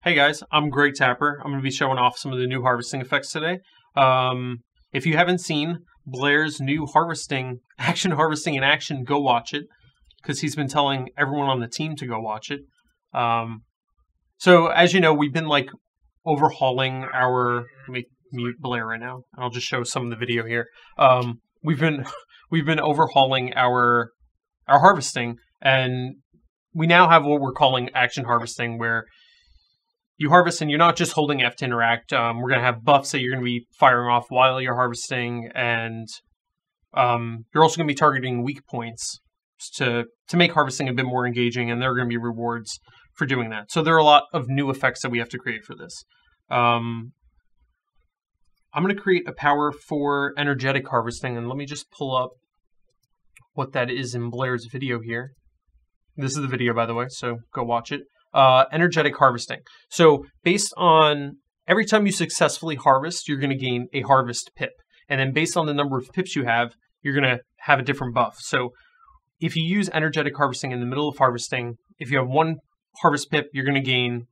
Hey guys, I'm Greg Tapper. I'm going to be showing off some of the new harvesting effects today. If you haven't seen Blair's new action harvesting in action, go watch it, because he's been telling everyone on the team to go watch it. So as you know, we've been overhauling our. Let me mute Blair right now, and I'll just show some of the video here. We've been overhauling our harvesting, and we now have what we're calling action harvesting, where you harvest and you're not just holding F to interact. We're going to have buffs that you're going to be firing off while you're harvesting, and you're also going to be targeting weak points to make harvesting a bit more engaging, and there are going to be rewards for doing that. So there are a lot of new effects that we have to create for this. I'm going to create a power for energetic harvesting, and let me just pull up what that is in Blair's video here. This is the video, by the way, so go watch it. Energetic harvesting. So based on every time you successfully harvest, you're going to gain a harvest pip. And then based on the number of pips you have, you're going to have a different buff. So if you use energetic harvesting in the middle of harvesting, if you have one harvest pip, you're going to gain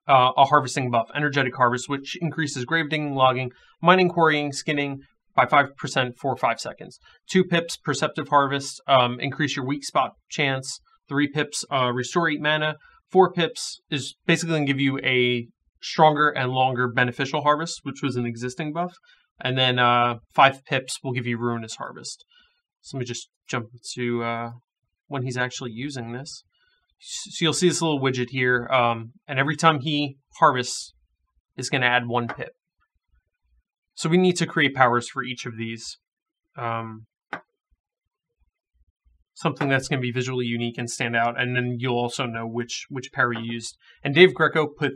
a harvesting buff, energetic harvest, which increases grave digging, logging, mining, quarrying, skinning by 5% for 5 seconds. 2 pips, perceptive harvest, increase your weak spot chance. 3 pips, restore 8 mana. 4 pips is basically going to give you a stronger and longer beneficial harvest, which was an existing buff. And then 5 pips will give you ruinous harvest. So let me just jump to when he's actually using this. So you'll see this little widget here, and every time he harvests, it's going to add 1 pip. So we need to create powers for each of these. Something that's going to be visually unique and stand out, and then you'll also know which power you used. And Dave Greco put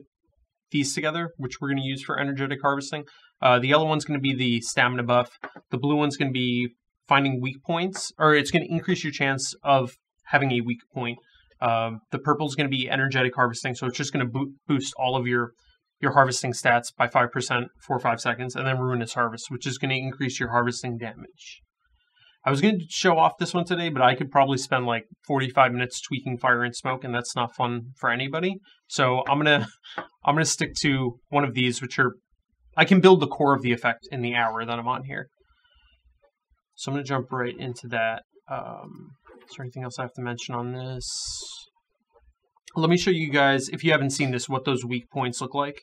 these together, which we're going to use for energetic harvesting. The yellow one's going to be the stamina buff. The blue one's going to be finding weak points, or it's going to increase your chance of having a weak point. The purple's going to be energetic harvesting, so it's just going to boost all of your harvesting stats by 5% for 5 seconds, and then ruinous harvest, which is going to increase your harvesting damage. I was going to show off this one today, but I could probably spend 45 minutes tweaking fire and smoke, and that's not fun for anybody. So I'm gonna stick to one of these, which are I can build the core of the effect in the hour that I'm on here. So I'm gonna jump right into that. Is there anything else I have to mention on this? Let me show you guys, if you haven't seen this, what those weak points look like,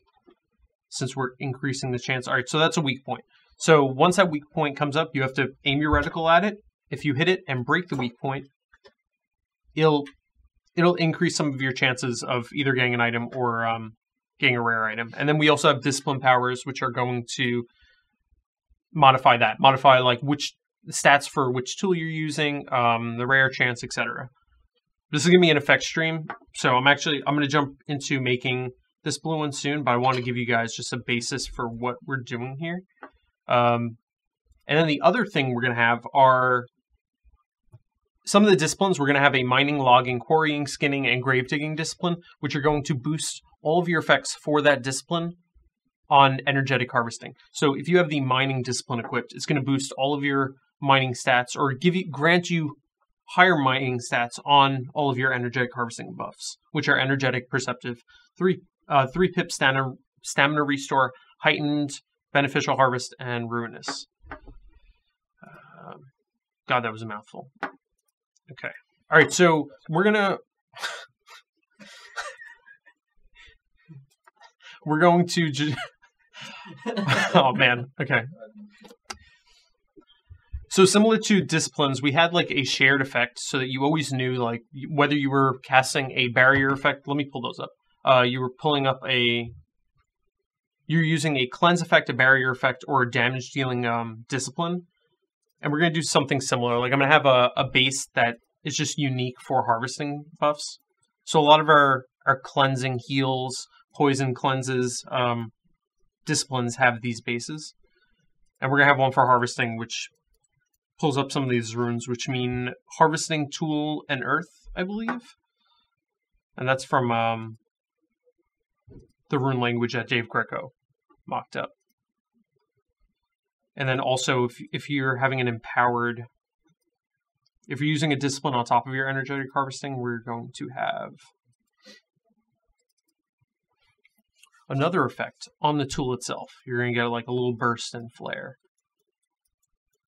since we're increasing the chance. All right, so that's a weak point. So once that weak point comes up, you have to aim your reticle at it. If you hit it and break the weak point, it'll increase some of your chances of either getting an item or getting a rare item. And then we also have discipline powers, which are going to modify that. Modify which stats for which tool you're using, the rare chance, etc. This is going to be an effect stream, so I'm going to jump into making this blue one soon, but I want to give you guys just a basis for what we're doing here. And then the other thing we're going to have are some of the disciplines. We're going to have a mining, logging, quarrying, skinning, and grave digging discipline, which are going to boost all of your effects for that discipline on energetic harvesting. So if you have the mining discipline equipped, it's going to boost all of your mining stats, or grant you higher mining stats on all of your energetic harvesting buffs, which are energetic, perceptive, 3 pip stamina restore, heightened, beneficial harvest, and ruinous. God, that was a mouthful. Okay. All right, so we're going to oh man. Okay. So similar to disciplines, we had a shared effect, so that you always knew whether you were casting a barrier effect. Let me pull those up. You were pulling up you're using a cleanse effect, a barrier effect, or a damage dealing discipline. And we're going to do something similar. I'm going to have a base that is just unique for harvesting buffs. So a lot of our cleansing, heals, poison cleanses, disciplines have these bases. And we're going to have one for harvesting, which pulls up some of these runes, which mean harvesting tool and earth, I believe. And that's from the rune language that Dave Greco mocked up. And then also, if you're having an empowered, if you're using a discipline on top of your energetic harvesting, we're going to have another effect on the tool itself. You're going to get like a little burst and flare.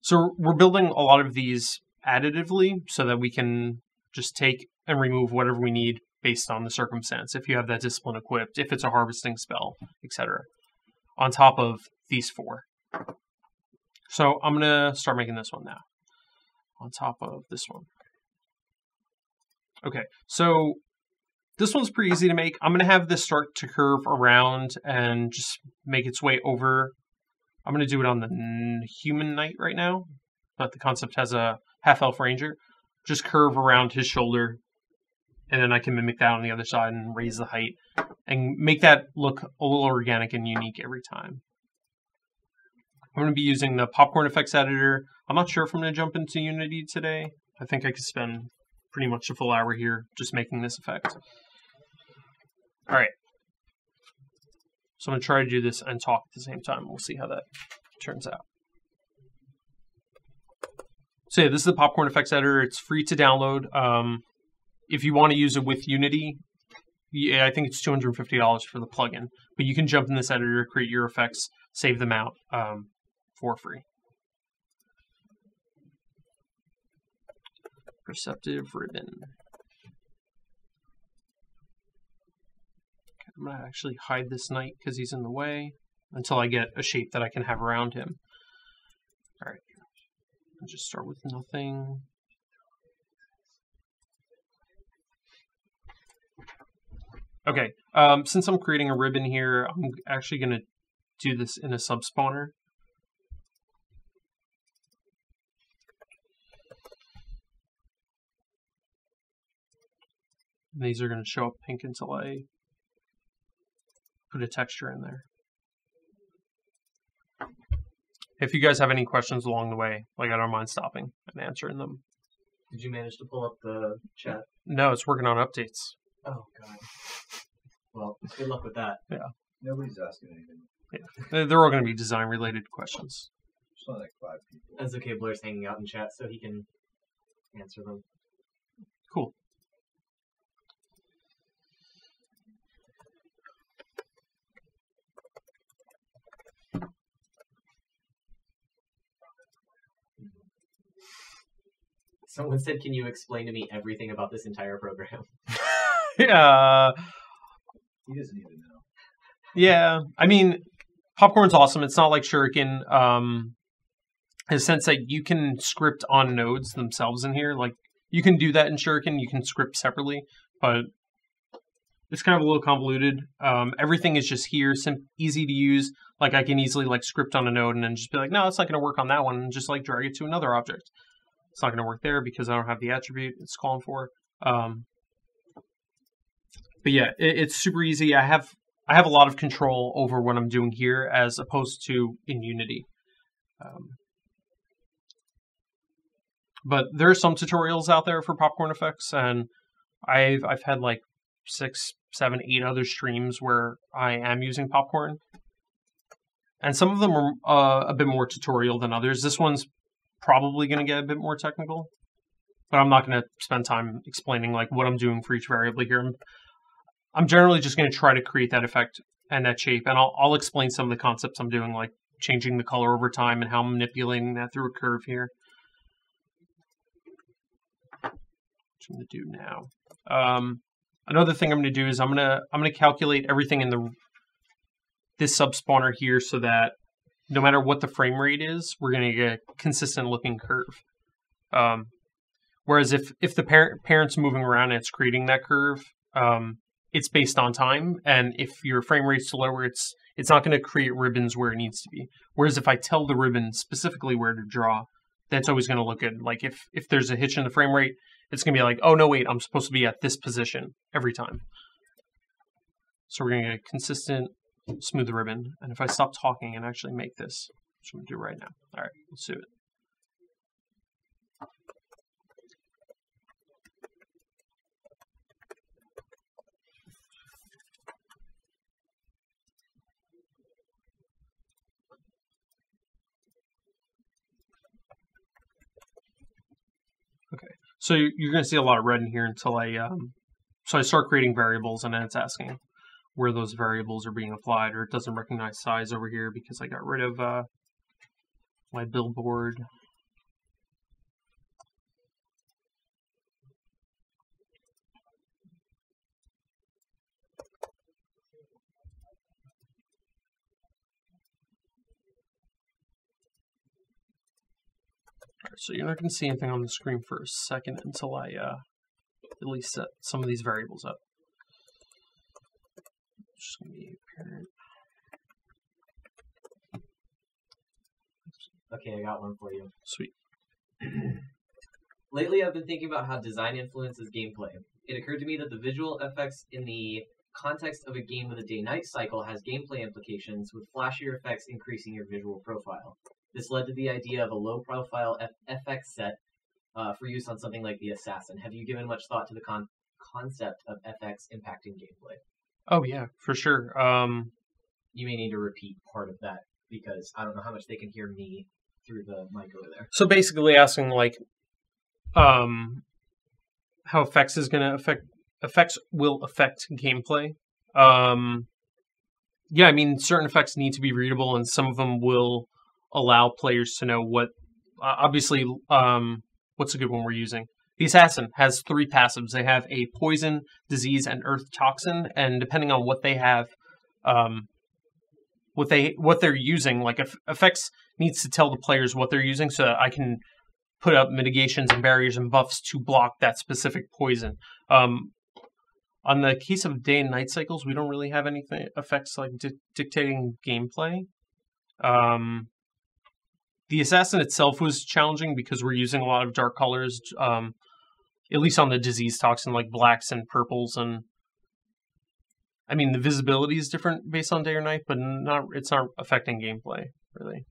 So we're building a lot of these additively so that we can just take and remove whatever we need based on the circumstance. If you have that discipline equipped, if it's a harvesting spell, etc. On top of these 4. So I'm going to start making this one now. On top of this one. Okay, so this one's pretty easy to make. I'm going to have this start to curve around and just make its way over. I'm going to do it on the human knight right now, but the concept has a half-elf ranger. Just curve around his shoulder, and then I can mimic that on the other side and raise the height and make that look a little organic and unique every time. I'm going to be using the PopcornFX editor. I'm not sure if I'm going to jump into Unity today. I think I could spend pretty much a full hour here just making this effect. All right. So I'm going to try to do this and talk at the same time. We'll see how that turns out. So yeah, this is the PopcornFX editor. It's free to download. If you want to use it with Unity, yeah, I think it's $250 for the plugin. But you can jump in this editor, create your effects, save them out for free. Perceptive ribbon. Okay, I'm going to actually hide this knight because he's in the way until I get a shape that I can have around him. All right. I'll just start with nothing. Okay, since I'm creating a ribbon here, I'm actually going to do this in a subspawner. And these are going to show up pink until I put a texture in there. If you guys have any questions along the way, like I don't mind stopping and answering them. Did you manage to pull up the chat? No, it's working on updates. Oh, God. Well, good luck with that. Yeah. Nobody's asking anything. Yeah. They're all going to be design-related questions. There's only like 5 people. That's okay, Blair's hanging out in chat so he can answer them. Cool. Someone said, can you explain to me everything about this entire program? Yeah. He doesn't even know. Yeah. I mean, Popcorn's awesome. It's not like Shuriken. In the sense that you can script on nodes themselves in here. Like, you can do that in Shuriken. You can script separately. But it's kind of a little convoluted. Everything is just here. Easy to use. Like, I can easily, like, script on a node and then just be like, no, it's not going to work on that one. And just, like, drag it to another object. It's not going to work there because I don't have the attribute it's calling for. But yeah, it's super easy. I have a lot of control over what I'm doing here as opposed to in Unity. But there are some tutorials out there for PopcornFX, and I've had like 6, 7, 8 other streams where I am using Popcorn. And some of them are a bit more tutorial than others. This one's probably going to get a bit more technical, but I'm not going to spend time explaining like what I'm doing for each variable here. I'm generally just going to try to create that effect and that shape, and I'll explain some of the concepts I'm doing, like changing the color over time and how I'm manipulating that through a curve here. What I'm going to do now. Another thing I'm going to do is I'm going to calculate everything in this subspawner here so that no matter what the frame rate is, we're going to get a consistent looking curve. Whereas if the parent's moving around and it's creating that curve, it's based on time. And if your frame rate's lower, it's not going to create ribbons where it needs to be. Whereas if I tell the ribbon specifically where to draw, that's always going to look good. Like if there's a hitch in the frame rate, it's going to be like, oh no, wait, I'm supposed to be at this position every time. So we're going to get a consistent smooth ribbon. And if I stop talking and actually make this, which I'm going to do right now. All right, let's do it. Okay, so you're going to see a lot of red in here until I start creating variables, and then it's asking, where those variables are being applied, or it doesn't recognize size over here because I got rid of my billboard. So you're not going to see anything on the screen for a second until I at least set some of these variables up. Just going to be parent. Okay, I got one for you. Sweet. Lately, I've been thinking about how design influences gameplay. It occurred to me that the visual effects in the context of a game with a day-night cycle has gameplay implications, with flashier effects increasing your visual profile. This led to the idea of a low-profile FX set for use on something like the Assassin. Have you given much thought to the concept of FX impacting gameplay? Oh yeah, for sure. You may need to repeat part of that because I don't know how much they can hear me through the mic over there. So basically asking like how effects is going to effects will affect gameplay. Yeah, I mean certain effects need to be readable, and some of them will allow players to know what. Obviously, what's a good one we're using? The Assassin has 3 passives. They have a poison, disease, and earth toxin, and depending on what they have, what they're using, like effects needs to tell the players what they're using, so that I can put up mitigations and barriers and buffs to block that specific poison. On the case of day and night cycles, we don't really have anything effects like dictating gameplay. The Assassin itself was challenging because we're using a lot of dark colors, at least on the disease toxin, like blacks and purples, and I mean the visibility is different based on day or night, but it's not affecting gameplay really.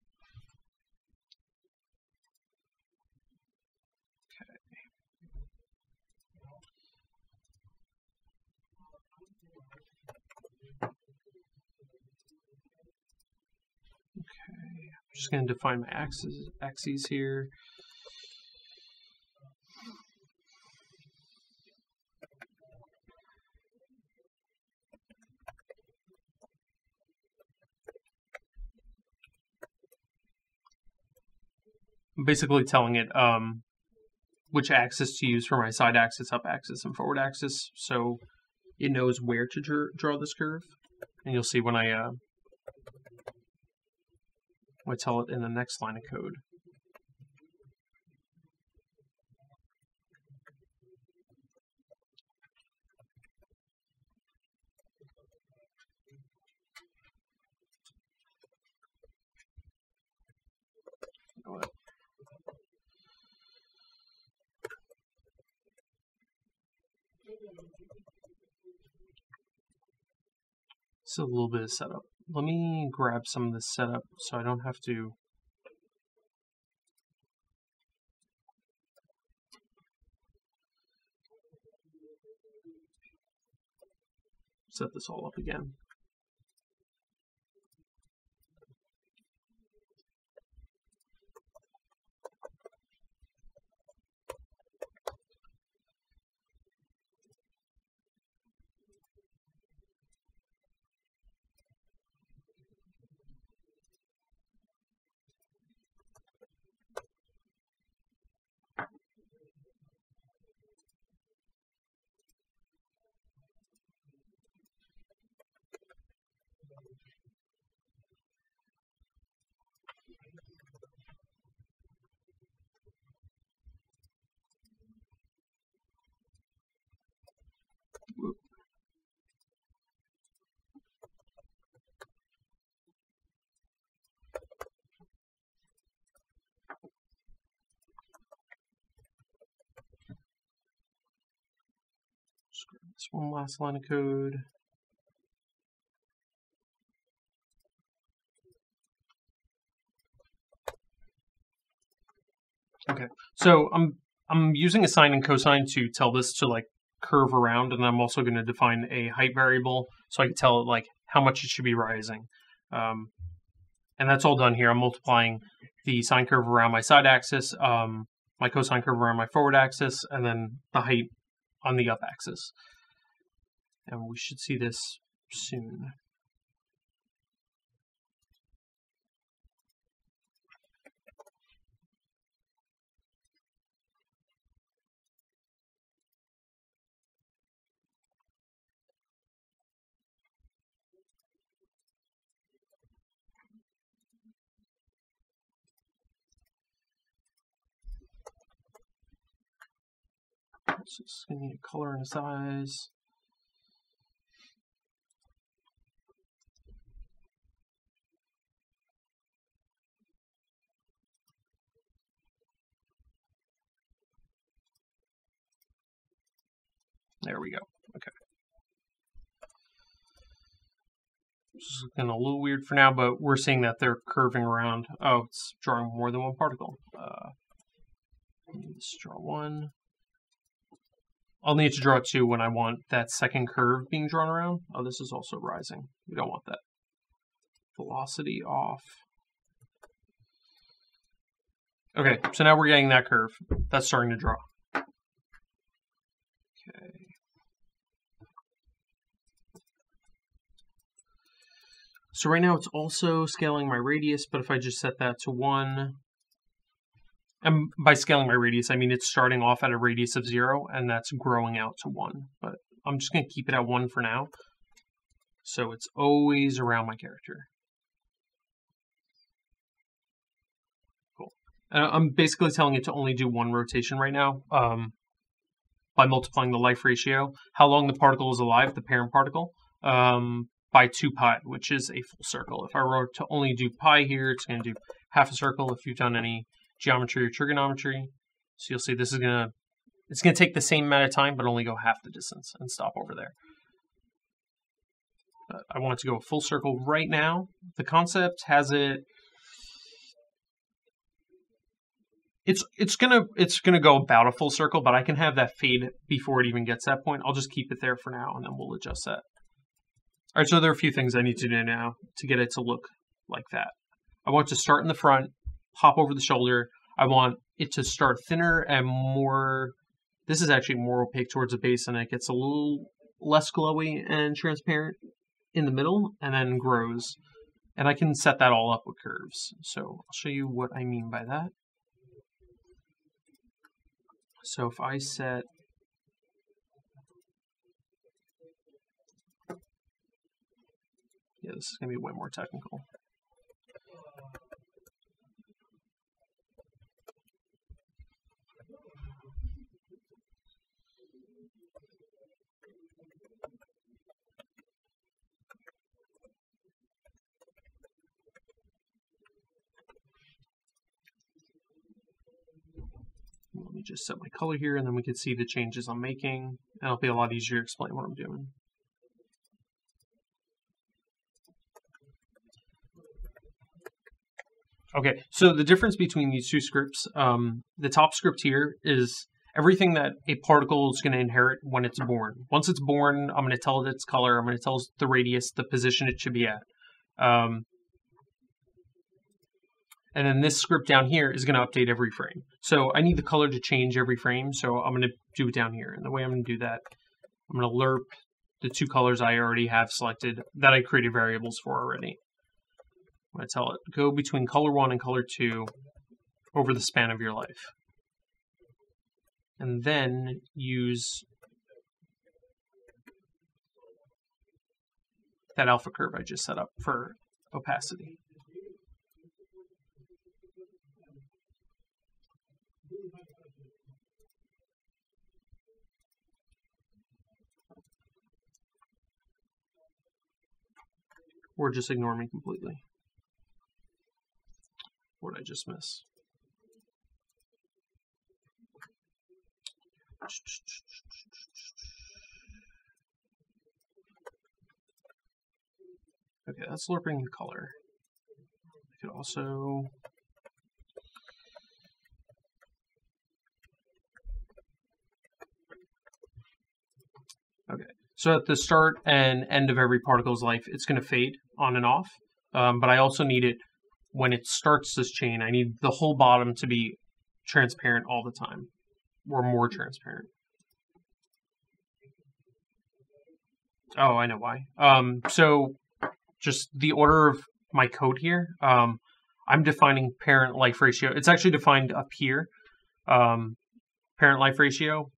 I'm just going to define my axes here. I'm basically telling it which axis to use for my side axis, up axis, and forward axis, so it knows where to draw this curve. And you'll see when I tell it in the next line of code. It's a little bit of setup. Let me grab some of this setup so I don't have to set this all up again. This one last line of code. Okay, so I'm using a sine and cosine to tell this to like curve around, and I'm also going to define a height variable so I can tell it like how much it should be rising. And that's all done here. I'm multiplying the sine curve around my side axis, my cosine curve around my forward axis, and then the height on the up axis. And we should see this soon. So it's going to need a color and a size. There we go. Okay. This is looking a little weird for now, but we're seeing that they're curving around. Oh, it's drawing more than one particle. Let's draw one. I'll need to draw two when I want that second curve being drawn around. Oh, this is also rising. We don't want that. Velocity off. Okay, so now we're getting that curve. That's starting to draw. Okay. So right now it's also scaling my radius, but if I just set that to 1, and by scaling my radius, I mean it's starting off at a radius of 0, and that's growing out to 1. But I'm just going to keep it at 1 for now. So it's always around my character. Cool. I'm basically telling it to only do 1 rotation right now by multiplying the life ratio. How long the particle is alive, the parent particle, by 2 pi, which is a full circle. If I were to only do pi here, it's going to do half a circle if you've done any geometry or trigonometry. So you'll see this is it's gonna take the same amount of time, but only go half the distance and stop over there. But I want it to go a full circle right now. The concept has it. It's gonna go about a full circle, but I can have that fade before it even gets that point. I'll just keep it there for now, and then we'll adjust that. All right, so there are a few things I need to do now to get it to look like that. I want it to start in the front, pop over the shoulder. I want it to start thinner and more, this is actually more opaque towards the base, and it gets a little less glowy and transparent in the middle, and then grows. And I can set that all up with curves. So I'll show you what I mean by that. So if I set, yeah, this is going to be way more technical. Let me just set my color here, and then we can see the changes I'm making. And it'll be a lot easier to explain what I'm doing. Okay, so the difference between these two scripts, the top script here is everything that a particle is going to inherit when it's born. Once it's born, I'm going to tell it its color, I'm going to tell it the radius, the position it should be at. And then this script down here is going to update every frame. So I need the color to change every frame, so I'm going to do it down here. And the way I'm going to do that, I'm going to lerp the 2 colors I already have selected that I created variables for already. I'm going to tell it, go between color 1 and color 2 over the span of your life. And then use that alpha curve I just set up for opacity. Or just ignore me completely. What did I just miss? Okay, that's lerping the color. I could also so at the start and end of every particle's life, it's going to fade on and off. But I also need it when it starts this chain. I need the whole bottom to be transparent all the time, or more transparent. Oh, I know why. So just the order of my code here. I'm defining parent life ratio. It's actually defined up here, parent life ratio.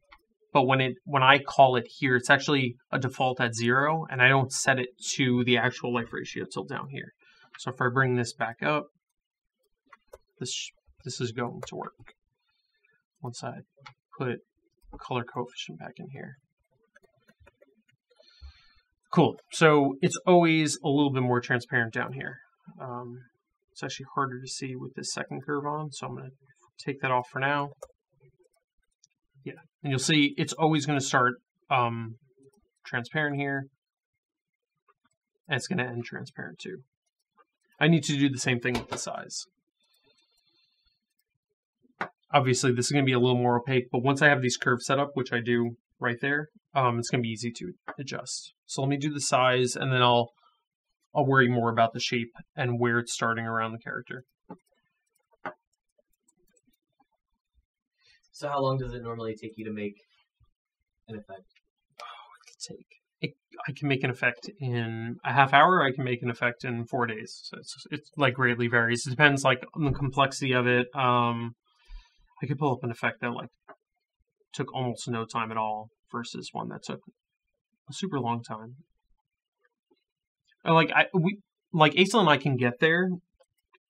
But when I call it here, it's actually a default at 0, and I don't set it to the actual life ratio till down here. So if I bring this back up, this is going to work. Once I put color coefficient back in here. Cool. So it's always a little bit more transparent down here. It's actually harder to see with this second curve on, so I'm going to take that off for now. Yeah, and you'll see it's always going to start transparent here, and it's going to end transparent too. I need to do the same thing with the size. Obviously, this is going to be a little more opaque, but once I have these curves set up, which I do right there, it's going to be easy to adjust. So let me do the size, and then I'll worry more about the shape and where it's starting around the character. So how long does it normally take you to make an effect? I can make an effect in a half hour. I can make an effect in 4 days. So it's like greatly varies. It depends like on the complexity of it. I could pull up an effect that like took almost no time at all versus one that took a super long time. And like Aisel and I can get there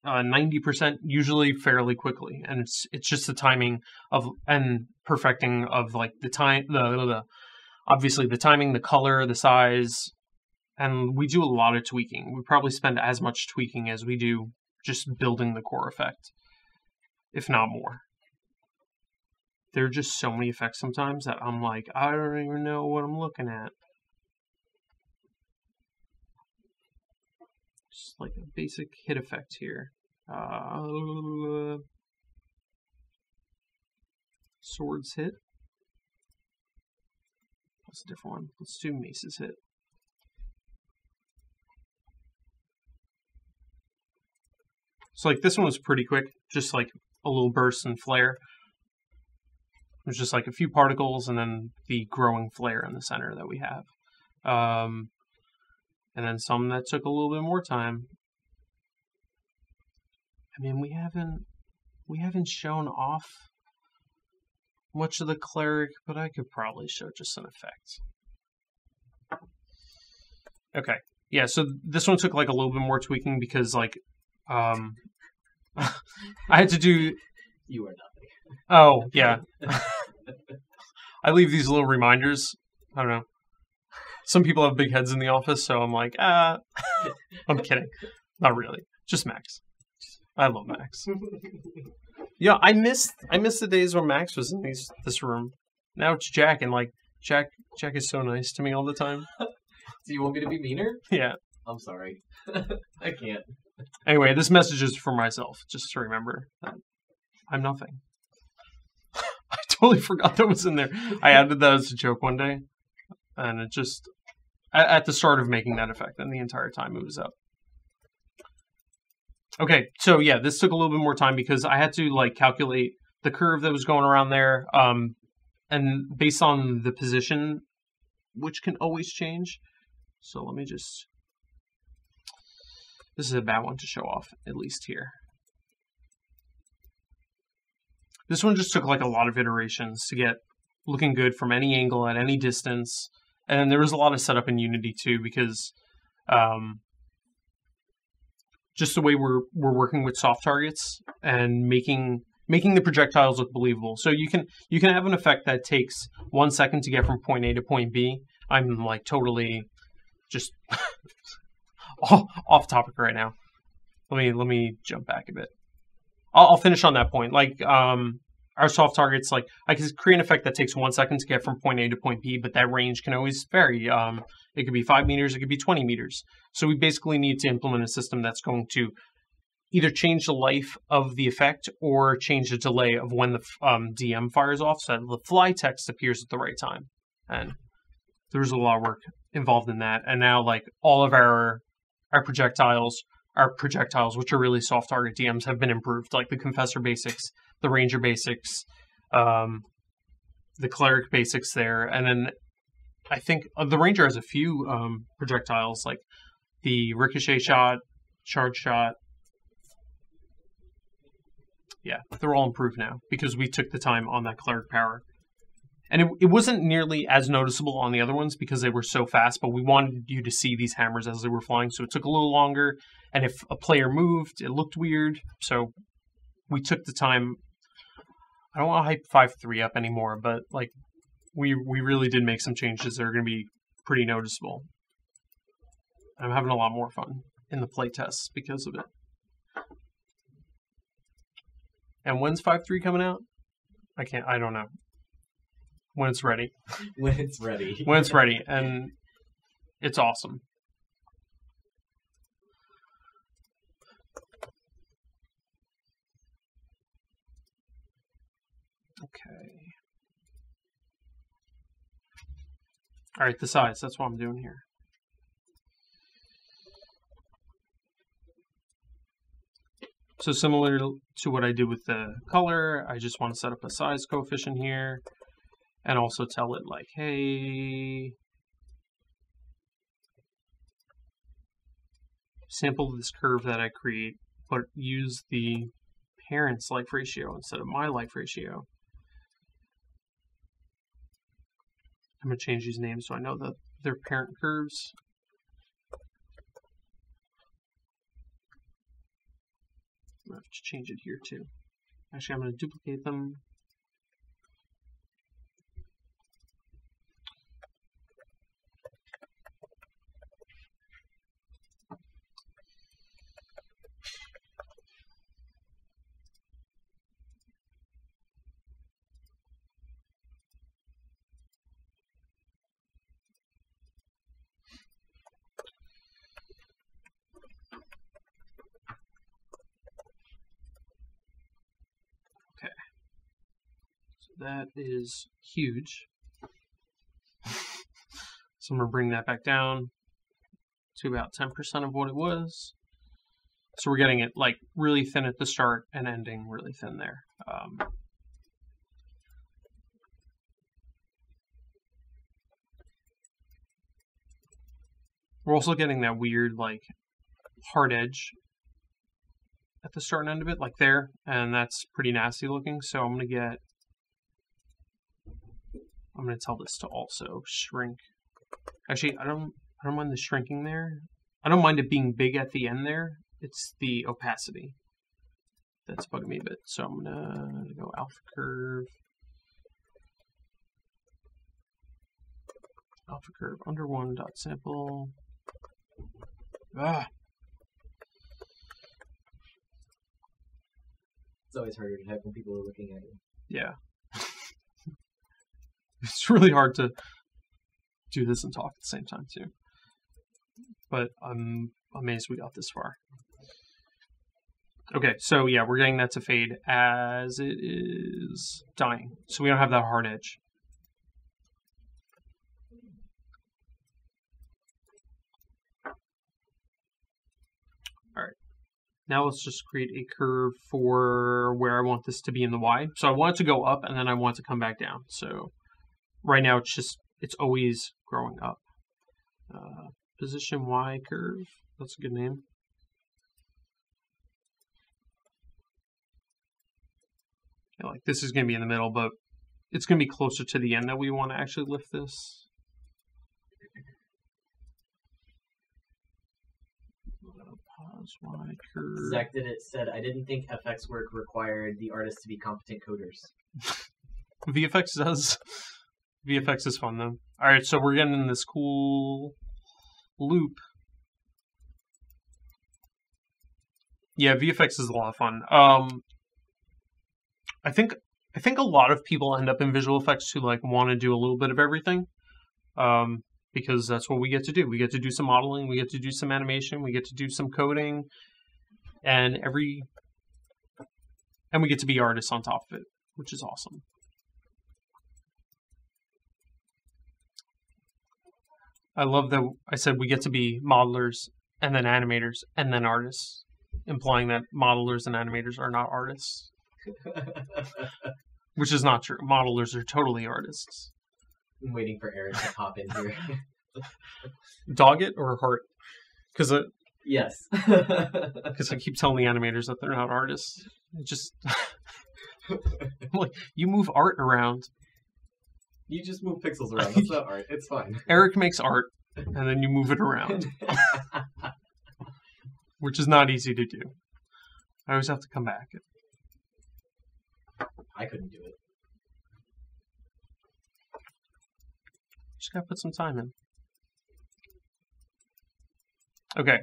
90% usually fairly quickly, and it's just the timing of and perfecting of like the time, the obviously the timing, the color, the size, and we do a lot of tweaking. We probably spend as much tweaking as we do just building the core effect, if not more. There are just so many effects sometimes that I'm like, I don't even know what I'm looking at. Just like a basic hit effect here. Swords hit. That's a different one. Let's do Mace's hit. So like this one was pretty quick, just like a little burst and flare. It was just like a few particles and then the growing flare in the center that we have. And then some that took a little bit more time. I mean, we haven't shown off much of the cleric, but I could probably show just an effect. Okay. Yeah, so this one took like a little bit more tweaking because like I had to do. You are nothing. Oh, yeah. I leave these little reminders. I don't know. Some people have big heads in the office, so I'm like, I'm kidding. Not really. Just Max. I love Max. Yeah, I miss the days when Max was in this room. Now it's Jack, and like Jack is so nice to me all the time. Do you want me to be meaner? Yeah. I'm sorry. I can't. Anyway, this message is for myself, just to remember that I'm nothing. I totally forgot that was in there. I added that as a joke one day, and it just at the start of making that effect, and the entire time it was up. Okay, so yeah, this took a little bit more time because I had to like calculate the curve that was going around there, and based on the position, which can always change. So let me just. This is a bad one to show off, at least here. This one just took like a lot of iterations to get looking good from any angle at any distance. And there was a lot of setup in Unity too, because just the way we're working with soft targets and making the projectiles look believable. So you can have an effect that takes 1 second to get from point A to point B. I'm like totally just off topic right now. Let me jump back a bit. I'll finish on that point. Like our soft targets, like I can create an effect that takes 1 second to get from point A to point B, but that range can always vary. It could be 5 meters, it could be 20 meters. So we basically need to implement a system that's going to either change the life of the effect or change the delay of when the DM fires off, so that the fly text appears at the right time. And there's a lot of work involved in that. And now, like all of our projectiles, which are really soft target DMs, have been improved. Like the Confessor basics, the Ranger basics, the Cleric basics there, and then I think the Ranger has a few projectiles, like the ricochet shot, charge shot. Yeah, they're all improved now because we took the time on that cleric power. And it wasn't nearly as noticeable on the other ones because they were so fast, but we wanted you to see these hammers as they were flying, so it took a little longer. And if a player moved, it looked weird. So we took the time. I don't want to hype 5.3 up anymore, but like we really did make some changes that are going to be pretty noticeable. I'm having a lot more fun in the playtests because of it. And when's 5.3 coming out? I don't know. When it's ready. When it's ready. When it's ready. And it's awesome. Okay. Alright, the size. That's what I'm doing here. So similar to what I did with the color, I just want to set up a size coefficient here. And also tell it like, hey, sample this curve that I create, but use the parent's life ratio instead of my life ratio. I'm going to change these names so I know that they're parent curves. I have to change it here too. Actually, I'm going to duplicate them. That is huge. So I'm going to bring that back down to about 10% of what it was. So we're getting it like really thin at the start and ending really thin there. We're also getting that weird like hard edge at the start and end of it, like there, and that's pretty nasty looking. So I'm going to tell this to also shrink. Actually, I don't mind the shrinking there. I don't mind it being big at the end there. It's the opacity that's bugging me a bit. So I'm gonna go alpha curve. Alpha curve under 1 dot sample. It's always harder to type when people are looking at you. Yeah. It's really hard to do this and talk at the same time, too. But I'm amazed we got this far. Okay, so yeah, we're getting that to fade as it is dying. So we don't have that hard edge. Alright. Now let's just create a curve for where I want this to be in the Y. So I want it to go up and then I want it to come back down. So right now it's always growing up. Position Y curve, that's a good name. Yeah, like this is going to be in the middle, but it's going to be closer to the end that we want to actually lift this. Pause Y curve. Zach did it said, I didn't think FX work required the artists to be competent coders. VFX does. VFX is fun though. Alright, so we're getting in this cool loop. Yeah, VFX is a lot of fun. I think a lot of people end up in visual effects who like want to do a little bit of everything. Because that's what we get to do. We get to do some modeling, we get to do some animation, we get to do some coding, and we get to be artists on top of it, which is awesome. I love that I said we get to be modelers and then animators and then artists, implying that modelers and animators are not artists. Which is not true. Modelers are totally artists. I'm waiting for Eric to pop in here. Dog it or heart? Because Yes. I keep telling the animators that they're not artists. It just I'm like, you move art around. You just move pixels around. That's not art. It's fine. Eric makes art, and then you move it around, which is not easy to do. I always have to come back. I couldn't do it. Just gotta put some time in. Okay.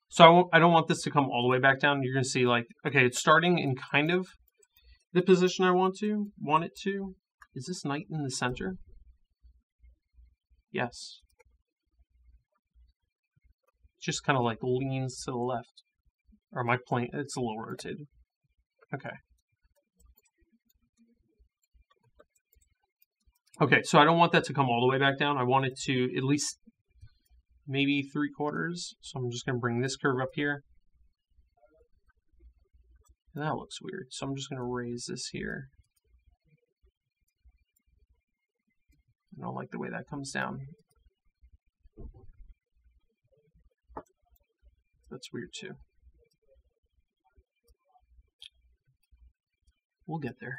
So I don't want this to come all the way back down. You're gonna see like, okay, it's starting in kind of the position I want it to. Is this knight in the center? Yes. Just kind of like leans to the left. Or my plane, it's a little rotated. Okay. Okay, so I don't want that to come all the way back down. I want it to at least maybe 3/4. So I'm just going to bring this curve up here. And that looks weird. So I'm just going to raise this here. I don't like the way that comes down. That's weird too. We'll get there.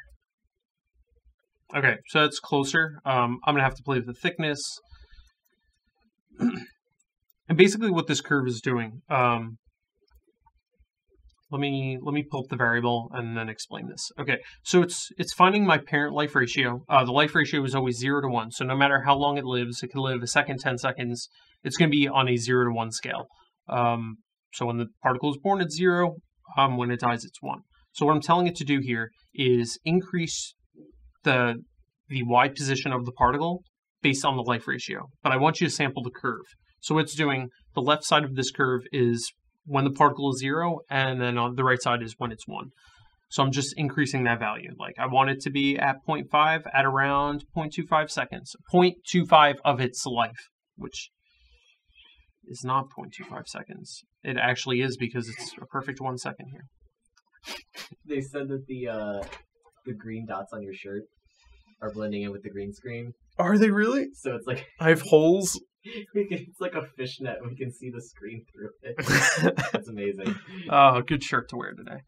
Okay, so that's closer. I'm going to have to play with the thickness. And basically what this curve is doing, let me pull up the variable and then explain this. Okay, so it's finding my parent life ratio. The life ratio is always 0 to 1. So no matter how long it lives, it can live a second, 10 seconds. It's going to be on a 0 to 1 scale. So when the particle is born, it's 0. When it dies, it's 1. So what I'm telling it to do here is increase the Y position of the particle based on the life ratio. But I want you to sample the curve. So it's doing, the left side of this curve is when the particle is 0, and then on the right side is when it's 1. So I'm just increasing that value. Like I want it to be at 0.5 at around 0.25 seconds. 0.25 of its life, which is not 0.25 seconds. It actually is because it's a perfect 1 second here. They said that the green dots on your shirt are blending in with the green screen. Are they really? So it's like I have holes. It's like a fishnet. We can see the screen through it. That's amazing. Oh, good shirt to wear today.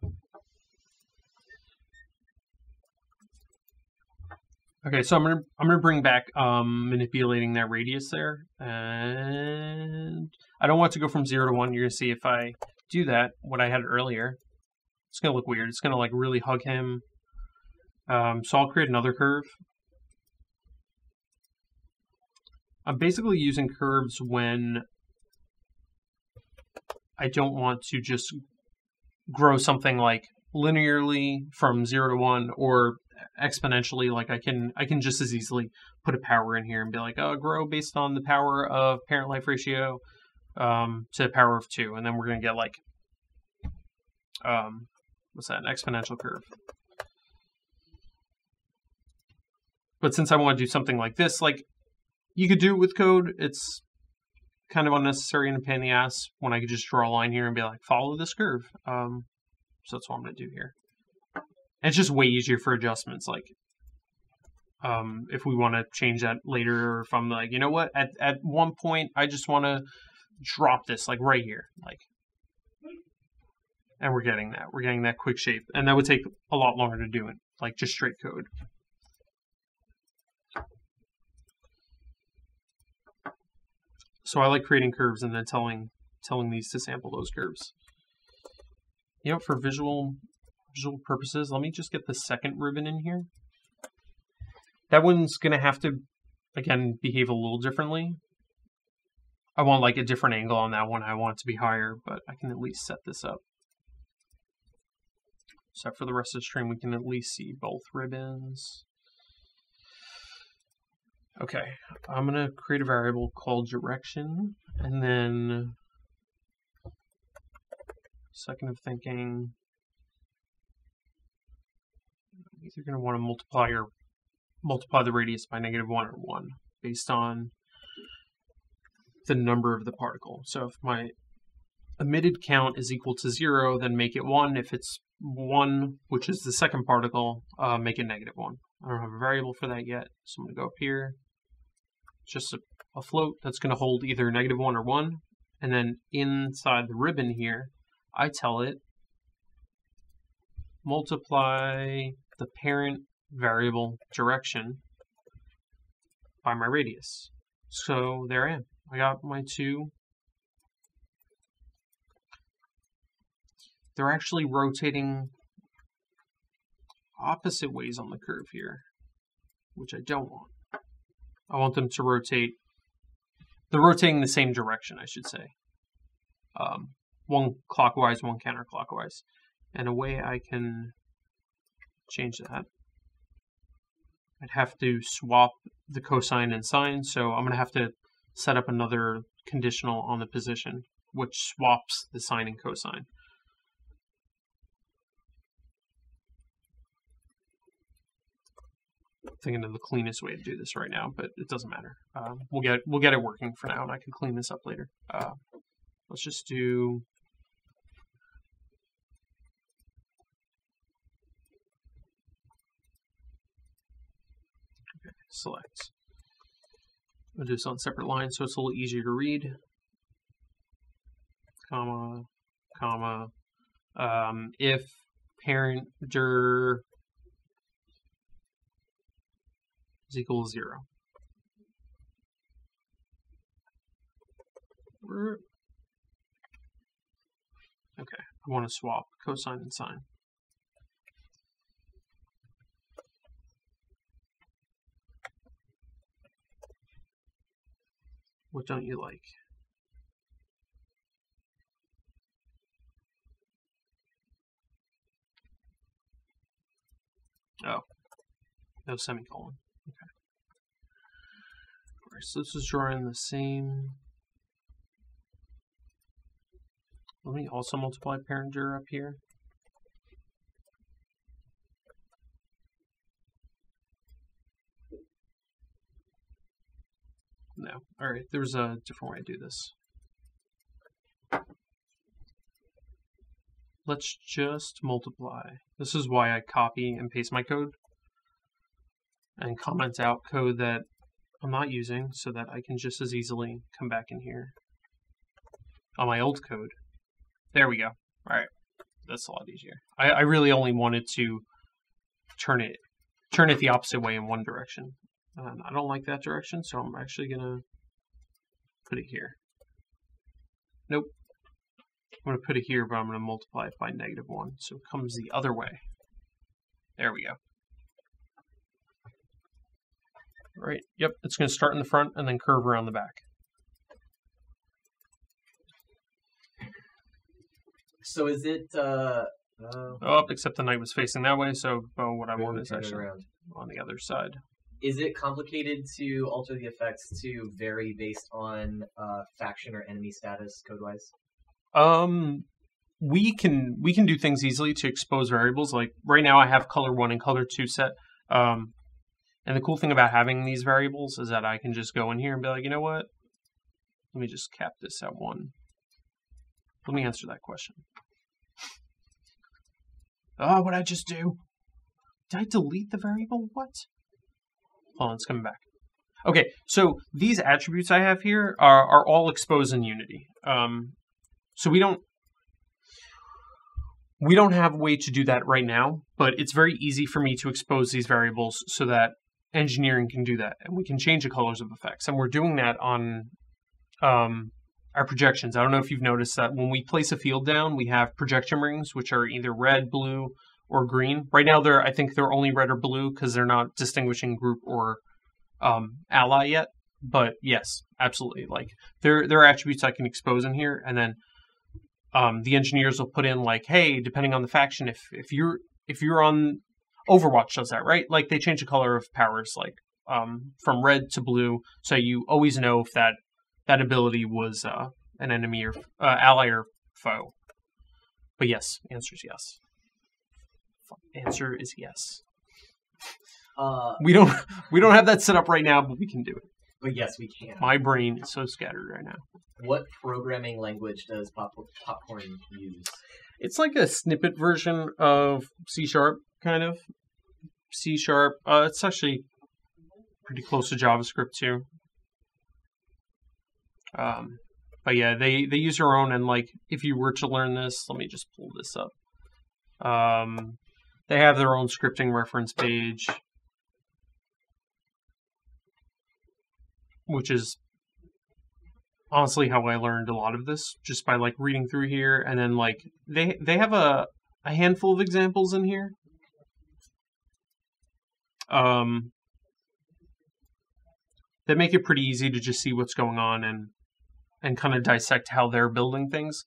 Okay, so I'm gonna bring back manipulating that radius there, and I don't want it to go from 0 to 1. You're gonna see if I do that, what I had earlier, it's gonna look weird. It's gonna like really hug him. So I'll create another curve. I'm basically using curves when I don't want to just grow something like linearly from 0 to 1 or exponentially. Like I can just as easily put a power in here and be like, oh, grow based on the power of parent life ratio to the power of 2, and then we're gonna get like what's that, an exponential curve. But since I want to do something like this, like you could do it with code. It's kind of unnecessary and a pain in the ass when I could just draw a line here and be like, follow this curve. So that's what I'm going to do here. And it's just way easier for adjustments. Like, if we want to change that later, or if I'm like, you know what, at one point, I just want to drop this like right here. Like, and we're getting that. We're getting that quick shape. And that would take a lot longer to do it, like just straight code. So I like creating curves and then telling these to sample those curves. You know, for visual purposes, let me just get the second ribbon in here. That one's gonna have to, again, behave a little differently. I want like a different angle on that one. I want it to be higher, but I can at least set this up. So for the rest of the stream, we can at least see both ribbons. Okay, I'm going to create a variable called direction, and then second of thinking, I'm either going to want to multiply the radius by -1 or 1 based on the number of the particle. So if my emitted count is equal to 0, then make it 1. If it's 1, which is the second particle, make it -1. I don't have a variable for that yet, so I'm going to go up here. Just a float that's going to hold either -1 or 1. And then inside the ribbon here, I tell it multiply the parent variable direction by my radius. So there I am. I got my 2. They're actually rotating opposite ways on the curve here, which I don't want. I want them to rotate. They're rotating the same direction, I should say. One clockwise, one counterclockwise. And a way I can change that, I'd have to swap the cosine and sine, so I'm going to have to set up another conditional on the position, which swaps the sine and cosine. Thinking of the cleanest way to do this right now, but it doesn't matter. We'll get it working for now, and I can clean this up later. Let's just do. Okay, select. I'll do this on separate lines so it's a little easier to read. Comma, comma. If parent dir is equal to 0. Okay, I want to swap cosine and sine. What don't you like? Oh, no semicolon. Okay. Alright, so this is drawing the same. Let me also multiply parent dir up here. No. Alright, there's a different way to do this. Let's just multiply. This is why I copy and paste my code and comment out code that I'm not using so that I can just as easily come back in here on my old code. There we go. Alright, that's a lot easier. I really only wanted to turn it the opposite way in one direction. I don't like that direction, so I'm actually gonna put it here. Nope. I'm gonna put it here, but I'm gonna multiply it by -1, so it comes the other way. There we go. Right, yep, it's gonna start in the front and then curve around the back. So is it Oh, except the knight was facing that way, so what I want is actually around on the other side. Is it complicated to alter the effects to vary based on faction or enemy status code-wise? We can do things easily to expose variables. Like right now I have color 1 and color 2 set. And the cool thing about having these variables is that I can just go in here and be like, you know what? Let me just cap this at 1. Let me answer that question. Oh, what'd I just do? Did I delete the variable? What? Hold on, it's coming back. Okay, so these attributes I have here are all exposed in Unity. So we don't have a way to do that right now, but it's very easy for me to expose these variables so that engineering can do that, and we can change the colors of effects. And we're doing that on our projections. I don't know if you've noticed that when we place a field down, we have projection rings, which are either red, blue, or green. Right now, I think they're only red or blue because they're not distinguishing group or ally yet. But yes, absolutely. Like there are attributes I can expose in here, and then the engineers will put in like, hey, depending on the faction, if you're on Overwatch does that, right? Like they change the color of powers, like from red to blue, so you always know if that ability was an enemy or ally or foe. But yes, answer is yes. Answer is yes. We don't have that set up right now, but we can do it. But yes, we can. My brain is so scattered right now. What programming language does Popcorn use? It's like a snippet version of C#, kind of. C#. It's actually pretty close to JavaScript too. But yeah, they use their own, and like if you were to learn this, let me just pull this up. They have their own scripting reference page, which is honestly how I learned a lot of this, just by like reading through here, and then like they have a handful of examples in here. That make it pretty easy to just see what's going on and kind of dissect how they're building things.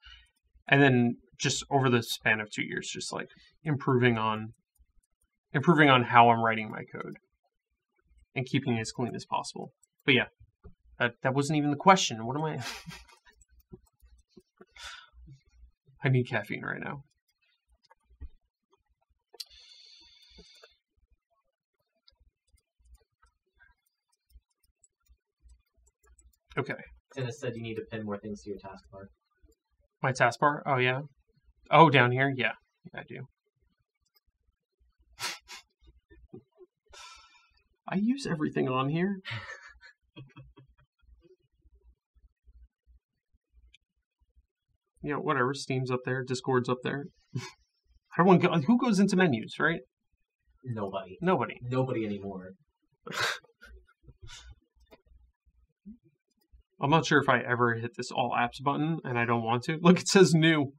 And then just over the span of 2 years, just like improving on how I'm writing my code and keeping it as clean as possible. But yeah, that wasn't even the question. What am I? I need caffeine right now. Okay. Dennis said you need to pin more things to your taskbar. My taskbar? Oh, yeah. Oh, down here? Yeah, I do. I use everything on here. You know, whatever. Steam's up there. Discord's up there. Who goes into menus, right? Nobody. Nobody anymore. I'm not sure if I ever hit this all apps button, and I don't want to. Look, it says new.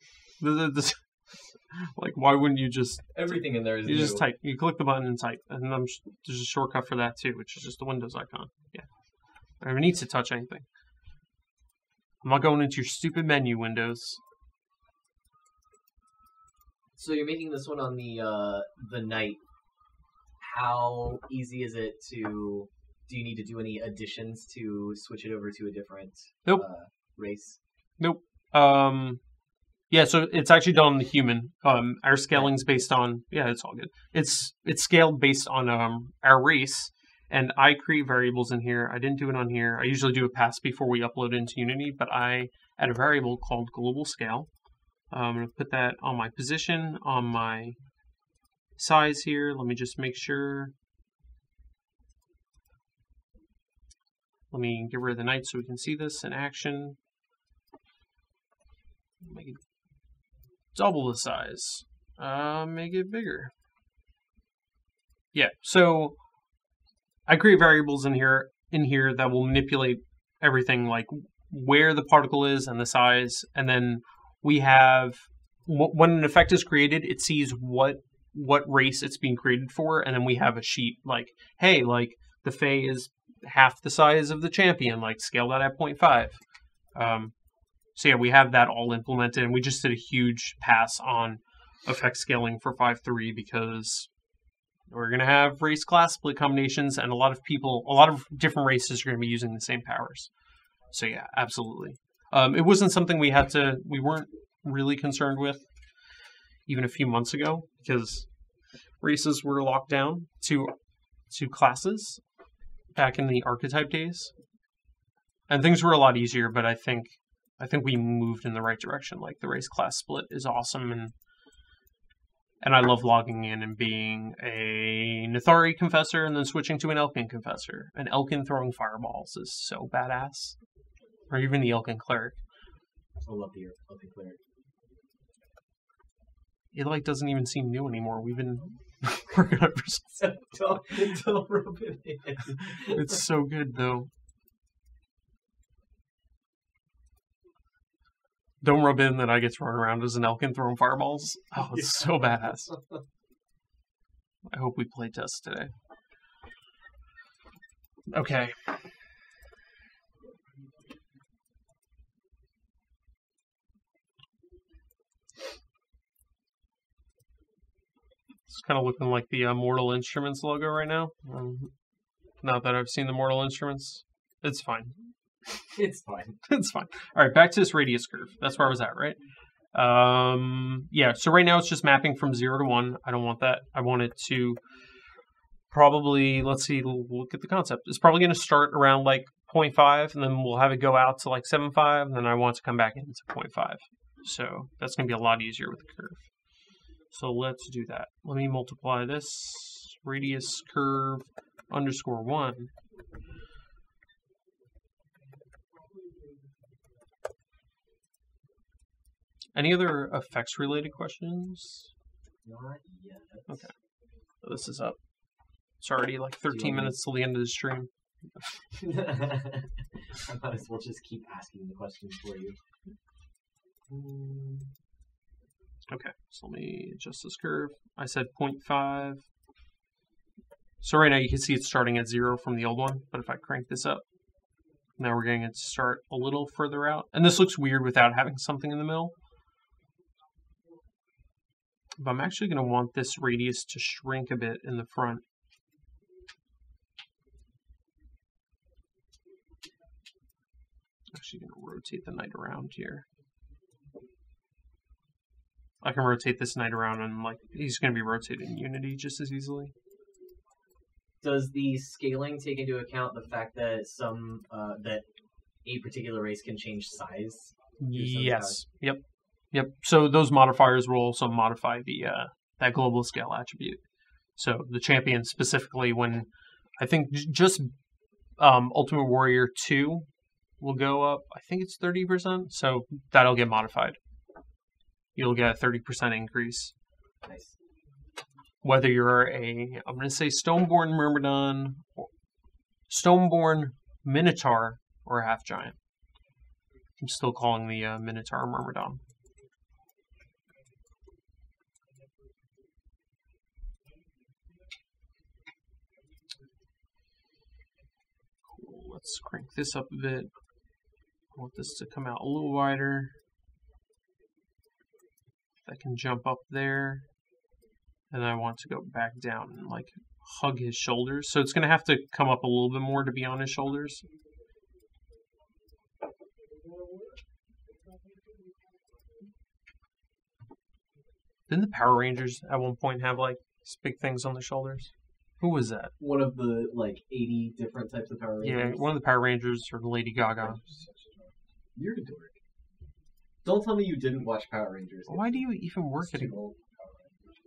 Like, why wouldn't you just... Everything in there is You new. just type. You click the button and type. And there's a shortcut for that, too, which is just the Windows icon. Yeah. I never need to touch anything. I'm not going into your stupid menu windows. So you're making this one on the night. How easy is it to... Do you need to do any additions to switch it over to a different race? Nope. Yeah, so it's actually done on the human. Our scaling's based on... Yeah, it's all good. It's scaled based on our race, and I create variables in here. I didn't do it on here. I usually do a pass before we upload it into Unity, but I add a variable called global scale. I'm going to put that on my position, on my size here. Let me just make sure... Let me get rid of the night so we can see this in action. Make it double the size. Make it bigger. Yeah, so I create variables in here that will manipulate everything, like where the particle is and the size, and then we have when an effect is created, it sees what race it's being created for, and then we have a sheet like, hey, like the Fae is half the size of the champion, like scale that at 0.5. So yeah, we have that all implemented, and we just did a huge pass on effect scaling for 5.3 because we're going to have race class split combinations, and a lot of different races are going to be using the same powers. So yeah, absolutely. It wasn't something we weren't really concerned with even a few months ago, because races were locked down to classes back in the archetype days, and things were a lot easier. But I think we moved in the right direction. Like the race class split is awesome, and I love logging in and being a Nithari confessor and then switching to an Elkin confessor. An Elkin throwing fireballs is so badass, or even the Elkin cleric. I love the Elkin cleric. It like doesn't even seem new anymore. We've been working on it for Don't rub it in. It's so good though. Don't rub in that I get thrown around as an Elkin throwing fireballs. Oh, it's so badass. I hope we play test today. Okay. It's kind of looking like the Mortal Instruments logo right now. Not that I've seen the Mortal Instruments. It's fine. It's fine. It's fine. All right, back to this radius curve. That's where I was at, right? Yeah, so right now it's just mapping from 0 to 1. I don't want that. I want it to probably, let's see, look at the concept. It's probably going to start around like 0.5, and then we'll have it go out to like 7.5, and then I want to come back into 0.5. So that's going to be a lot easier with the curve. So let's do that. Let me multiply this radius curve _1. Any other effects related questions? Not yet. Okay. So this is up. It's already like 13 minutes till the end of the stream. I might as well just keep asking the questions for you. Okay, so let me adjust this curve. I said 0.5. So right now you can see it's starting at 0 from the old one, but if I crank this up, now we're getting it to start a little further out. And this looks weird without having something in the middle. But I'm actually going to want this radius to shrink a bit in the front. Actually going to rotate the knight around here. I can rotate this knight around and like he's going to be rotated in Unity just as easily. Does the scaling take into account the fact that that a particular race can change size? Yes. Yep. So those modifiers will also modify the that global scale attribute. So the champion specifically, when I think just Ultimate Warrior 2 will go up, I think it's 30%. So that'll get modified. You'll get a 30% increase. Nice. Whether you're I'm going to say Stoneborn Myrmidon, Stoneborn Minotaur, or a half giant. I'm still calling the Minotaur Myrmidon. Cool. Let's crank this up a bit. I want this to come out a little wider. I can jump up there. And I want to go back down and like hug his shoulders. So it's going to have to come up a little bit more to be on his shoulders. Didn't the Power Rangers at one point have like big things on their shoulders? Who was that? One of the like 80 different types of Power Rangers. Yeah, one of the Power Rangers or Lady Gaga. You're a dork. Don't tell me you didn't watch Power Rangers. Why do you even work at it?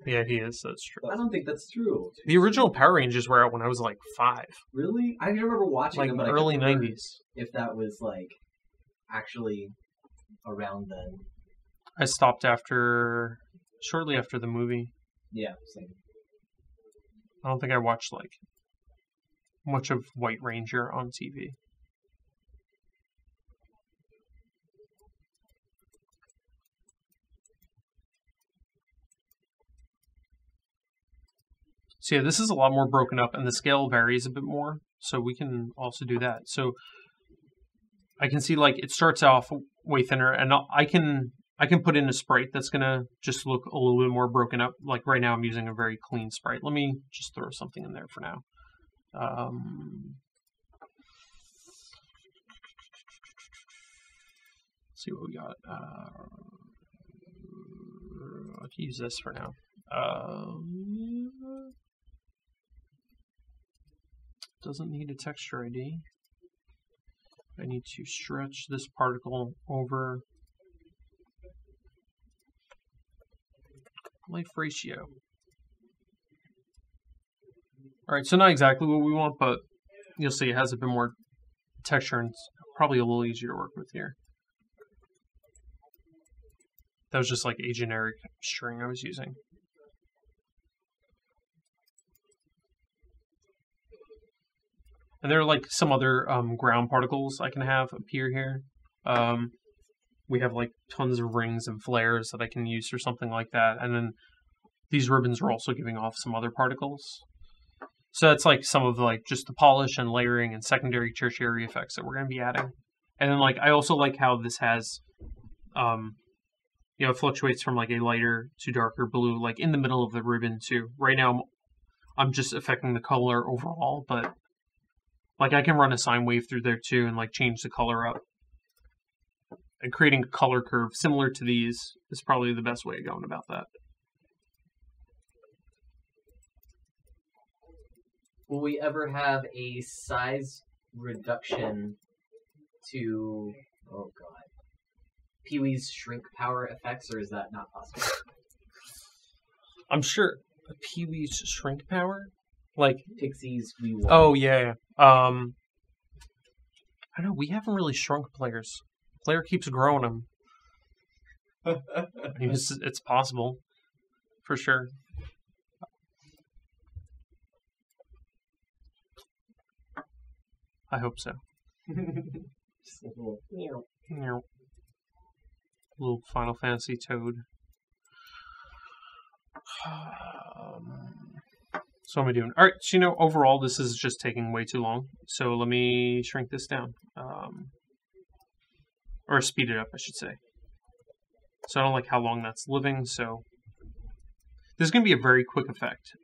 Yeah, he is. That's true. I don't think that's true. The original Power Rangers were out when I was like 5. Really? I remember watching like them, but early I can't remember 90s. if that was like actually around then. I stopped shortly after the movie. Yeah, same. I don't think I watched like much of White Ranger on TV. So yeah, this is a lot more broken up and the scale varies a bit more. So we can also do that. So I can see like it starts off way thinner and I can put in a sprite that's going to just look a little bit more broken up. Like right now I'm using a very clean sprite. Let me just throw something in there for now. Let's see what we got. I can use this for now. Doesn't need a texture ID. I need to stretch this particle over life ratio. Alright, so not exactly what we want, but you'll see it has a bit more texture and it's probably a little easier to work with here. That was just like a generic string I was using. And there are like some other ground particles I can have appear here. We have like tons of rings and flares that I can use for something like that. And then these ribbons are also giving off some other particles. So that's like some of like just the polish and layering and secondary, tertiary effects that we're going to be adding. And then like I also like how this has, it fluctuates from like a lighter to darker blue, like in the middle of the ribbon too. Right now I'm just affecting the color overall, but like I can run a sine wave through there too and like change the color up. And creating a color curve similar to these is probably the best way of going about that. Will we ever have a size reduction to, oh god, Pee-wee's shrink power effects, or is that not possible? I'm sure Pee-wee's shrink power? Like, Pixies we want. oh yeah. I know we haven't really shrunk players. Player keeps growing them. I mean, it's possible, for sure. I hope so. Just a little, Little Final Fantasy Toad. So what am I doing? All right, so overall this is just taking way too long. So let me shrink this down, or speed it up, I should say. So I don't like how long that's living. So this is gonna be a very quick effect.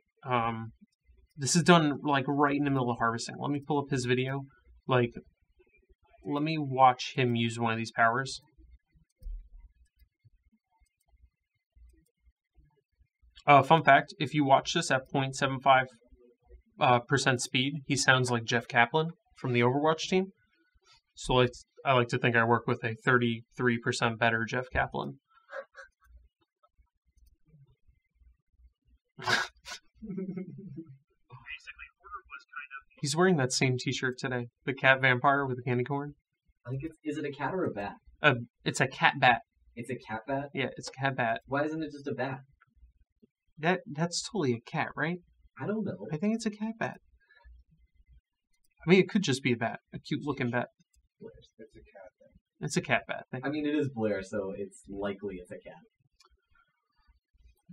This is done like right in the middle of harvesting. Let me pull up his video. Like, let me watch him use one of these powers. Fun fact, if you watch this at 0.75% speed, he sounds like Jeff Kaplan from the Overwatch team. So I like to think I work with a 33% better Jeff Kaplan. He's wearing that same t-shirt today. The cat vampire with the candy corn. I think is it a cat or a bat? It's a cat bat. It's a cat bat? Yeah, it's a cat bat. Why isn't it just a bat? That's totally a cat, right? I don't know. I think it's a cat bat. I mean, it could just be a bat. A cute looking bat. It's a cat thing. It's a cat bat thing. I mean, it is Blair, so it's likely it's a cat.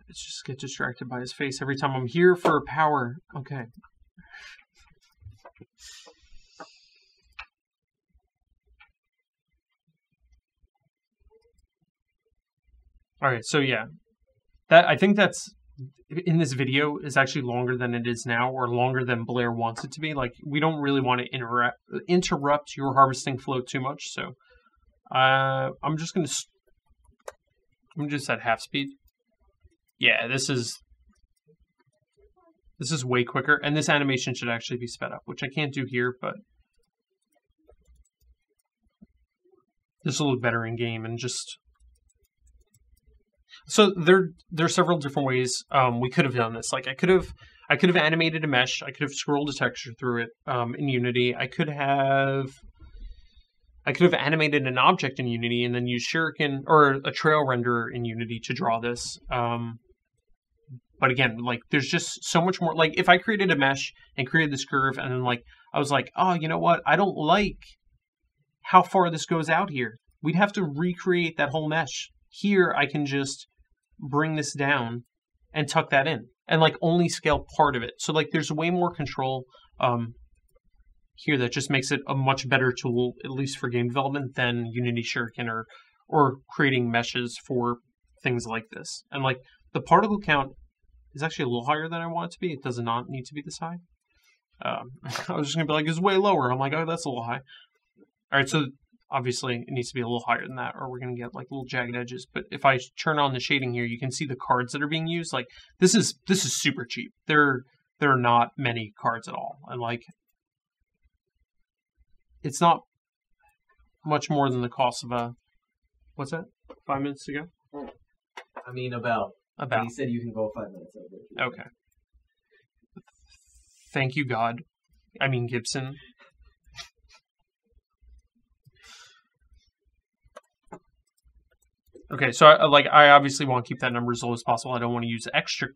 Let's just get distracted by his face every time I'm here for a power. Okay. Alright, so yeah. I think that's in this video is actually longer than it is now, or longer than Blair wants it to be. Like, we don't really want to interrupt your harvesting flow too much, so I'm just at half speed. Yeah, this is way quicker, and this animation should actually be sped up, which I can't do here, but this will look better in game. And just so there's several different ways we could have done this. Like, I could have animated a mesh. I could have scrolled a texture through it in Unity. I could have animated an object in Unity and then used Shuriken or a trail renderer in Unity to draw this. But again, like, there's just so much more. Like, if I created a mesh and created this curve and then, like, I was like, oh, you know what? I don't like how far this goes out here. We'd have to recreate that whole mesh. Here, I can just bring this down and tuck that in and, like, only scale part of it. So, like, there's way more control here that just makes it a much better tool, at least for game development, than Unity Shuriken or creating meshes for things like this. And, like, the particle count is actually a little higher than I want it to be. It does not need to be this high. I was just going to be like, it's way lower. I'm like, oh, that's a little high. All right, so obviously it needs to be a little higher than that, or we're going to get, like, little jagged edges. But if I turn on the shading here, you can see the cards that are being used. Like, this is super cheap. There are not many cards at all. And, like, it's not much more than the cost of a... What's that? 5 minutes to go? I mean, about. He said you can go 5 minutes over. Okay. Thank you, God. I mean, Gibson. Okay, so I obviously want to keep that number as low as possible. I don't want to use extra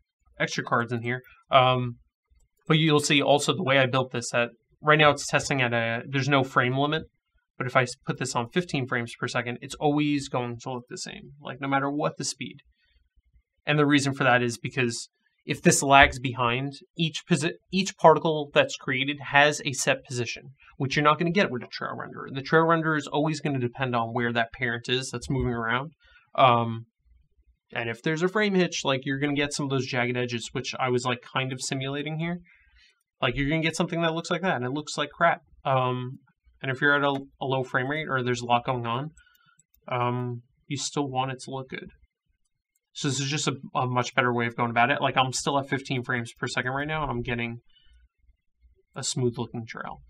cards in here. But you'll see also the way I built this, that right now it's testing at there's no frame limit. But if I put this on 15 frames per second, it's always going to look the same, like, no matter what the speed. And the reason for that is because if this lags behind, each particle that's created has a set position, which you're not going to get with a trail renderer. The trail renderer is always going to depend on where that parent is that's moving around. And if there's a frame hitch, like, you're going to get some of those jagged edges, which I was, like, kind of simulating here. Like, you're going to get something that looks like that, and it looks like crap. And if you're at a low frame rate or there's a lot going on, you still want it to look good. So this is just a much better way of going about it. Like, I'm still at 15 frames per second right now, and I'm getting a smooth-looking trail.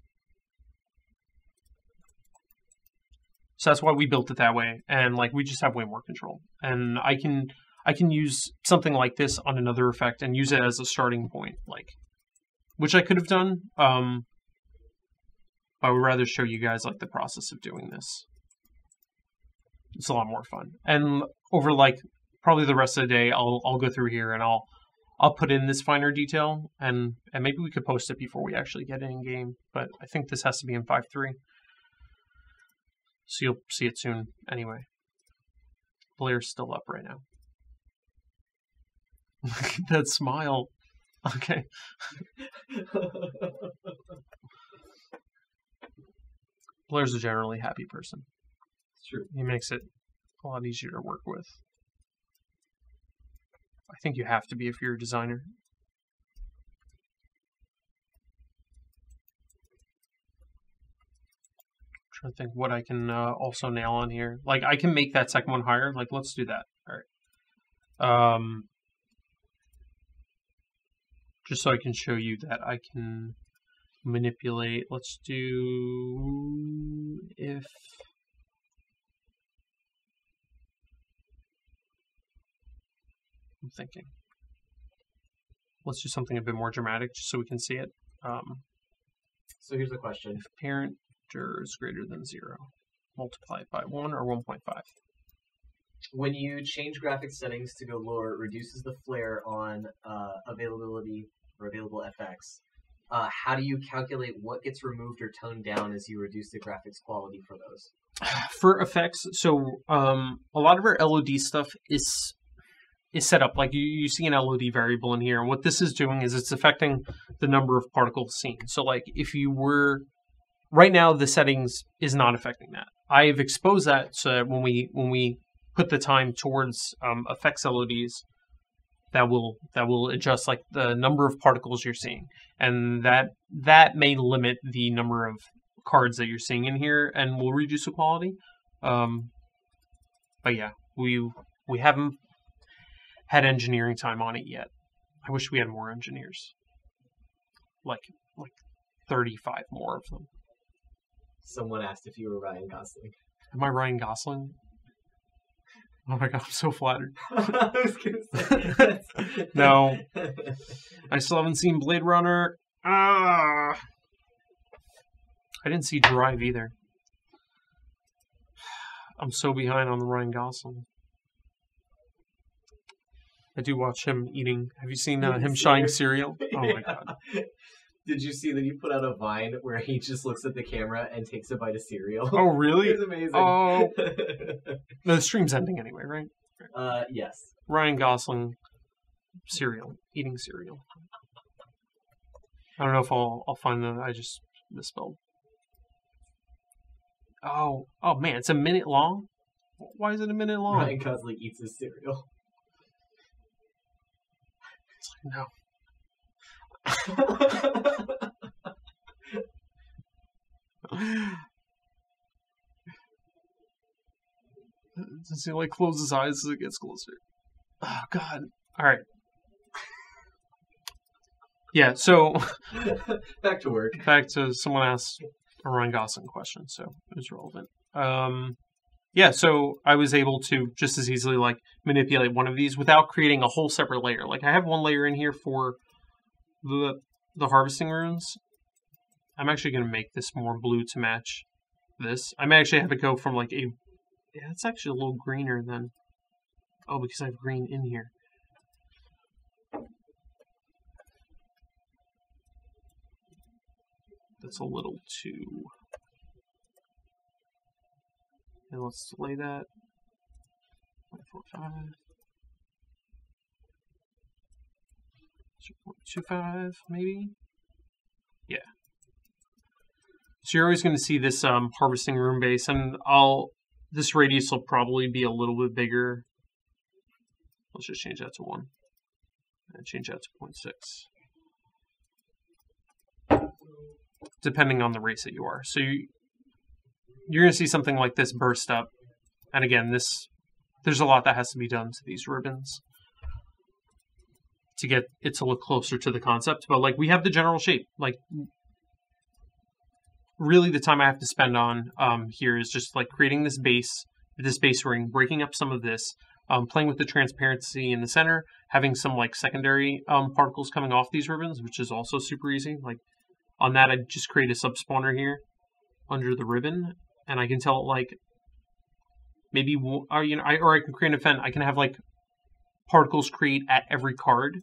So that's why we built it that way, and, like, we just have way more control. And I can use something like this on another effect and use it as a starting point. Like, which I could have done. But I would rather show you guys like the process of doing this. It's a lot more fun. And over like probably the rest of the day, I'll go through here and I'll put in this finer detail, and maybe we could post it before we actually get it in game. But I think this has to be in 5.3. So you'll see it soon anyway. Blair's still up right now. Look at that smile. Okay. Blair's a generally happy person. It's true. He makes it a lot easier to work with. I think you have to be if you're a designer. I'm trying to think what I can also nail on here. Like, I can make that second one higher. Like, let's do that. All right. Just so I can show you that I can manipulate. Let's do if I'm thinking. Let's do something a bit more dramatic just so we can see it. So here's the question. If parent is greater than 0, multiply it by 1 or 1.5. When you change graphics settings to go lower, it reduces the flare on availability or available FX. How do you calculate what gets removed or toned down as you reduce the graphics quality for those? For effects, so a lot of our LOD stuff is set up like you see an LOD variable in here, and what this is doing is it's affecting the number of particles seen. So like if you were right now, the settings is not affecting that. I have exposed that so that when we put the time towards effects LODs, that will adjust like the number of particles you're seeing, and that may limit the number of cards that you're seeing in here, and will reduce the quality. But yeah, we haven't had engineering time on it yet. I wish we had more engineers, like 35 more of them. Someone asked if you were Ryan Gosling. Am I Ryan Gosling? Oh my god, I'm so flattered. I was gonna say No. I still haven't seen Blade Runner. I didn't see Drive either. I'm so behind on the Ryan Gosling. I do watch him eating. Have you seen him shying cereal? Oh my god. Did you see that he put out a Vine where he just looks at the camera and takes a bite of cereal? Oh, really? It's amazing. Oh. No, the stream's ending anyway, right? Yes. Ryan Gosling, cereal, eating cereal. I don't know if I'll find I just misspelled. Oh man, it's a minute long? Why is it a minute long? Ryan Gosling eats his cereal. It's like, no. Does he like close his eyes as it gets closer? Oh god. Alright. Yeah, so back to work. Back to someone asked a Ryan Gosling question, so it was relevant. Yeah, so I was able to just as easily like manipulate one of these without creating a whole separate layer. Like I have one layer in here for the harvesting runes. I'm actually going to make this more blue to match this. I may actually have it go from like a... Yeah, it's actually a little greener than... Oh, because I have green in here. That's a little too... And let's delay that. 0.45. 0.25, maybe? Yeah. So you're always going to see this harvesting room base, and this radius will probably be a little bit bigger. Let's just change that to 1. And change that to 0.6. Depending on the race that you are. So you're going to see something like this burst up. And again, there's a lot that has to be done to these ribbons to get it to look closer to the concept. But like we have the general shape. Like really the time I have to spend on here is just like creating this base ring, breaking up some of this, playing with the transparency in the center, having some like secondary particles coming off these ribbons, which is also super easy. Like on that, I just create a subspawner here under the ribbon, and I can tell like maybe or I can create an event. I can have like particles create at every card,